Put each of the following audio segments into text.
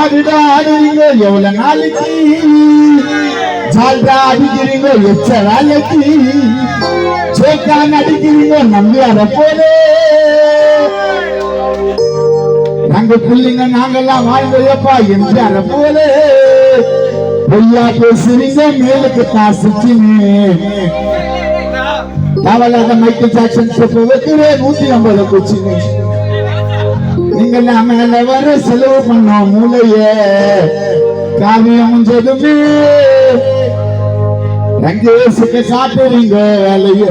ஆடுடா ஆடுறீங்க எவ்வளவு நாளைக்கு ஜால்ரா அடிக்கிறீங்க எச்ச வேலைக்கு சோக்கான் அடிக்கிறீங்க நம்பியார போலே நாங்க பிள்ளைங்க நாங்கெல்லாம் வாழ்ந்தப்பா எம்ஜிஆர போலே பொய்யா பேசுறீங்க மேலுக்கு காசுச்சின்னு அவளாத மைக்கேல் ஜாக்சன் செப்பு வைக்கிறேன் 150 குச்சின்னு நீங்க மேல வர செலவு பண்ணோம் மூளைய காவியம் முடிஞ்சதுமே ரங்கேசுக்கு காட்டுறீங்க வேலைய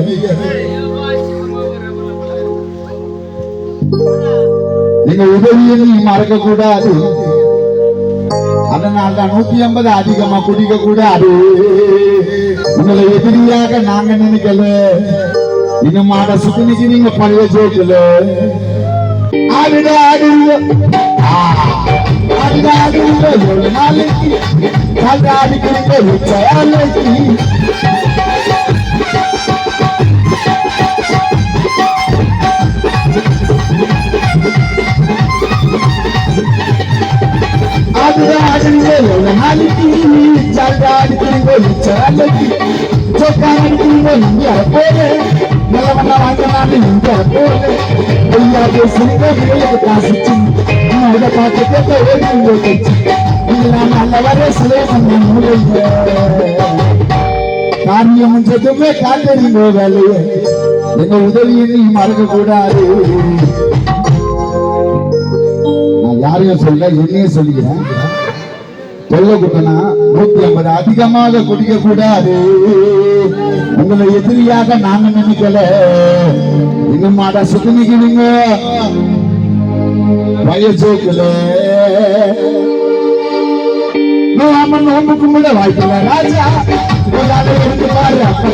நீங்க உதவியை நீ மறக்க கூடாது அதனால்தான் 150 அதிகமா குடிக்க கூடாது உங்களை எதிரியாக நாங்க நினைக்கல இன்னும் மாட சுத்தி நிக்கிறீங்க பழைய ஜோக்குல ஆடுடா ஆடுங்க ஆடுடா ஆடுங்க ஒரு நாளைக்கு ஆடுடா ஆடுகிறீங்க ஒரு நாளைக்கு ஆடுடா ஆடுங்க ஒரு நாளைக்கு ஆடுடா ஆடுகிறீங்க ஒரு நாளைக்கு சோக்கான் அடிக்கிறீங்க இந்தியாவை போல நல்லவண்ணா வாங்கினாலும் இந்தியாவை போல பொய்யா பேசுறீங்க வேலைக்கு காசுச்சு இதை பார்த்து கேட்ட ஓடிங்க கட்சி நீங்க நல்ல வர சிலை பண்ண மூலைங்க காரியம் முடிஞ்சதுமே காட்டுறீங்க வேலைய எங்க உதவியை நீ மறக்க கூடாது நான் யாரையும் சொல்ல என்னையும் சொல்லிக்கிறேன் சொல்ல கூட்டனா 150 அதிகமாக குடிக்க கூடாது உங்களை எதிரியாக நாங்க நினைக்கல இன்னும் மாட சுத்தி நிக்கிறீங்க வயசோக்குல நோம்பு கும்பிட வாய்ப்பில்ல ராஜா இருக்கு பாரு அப்ப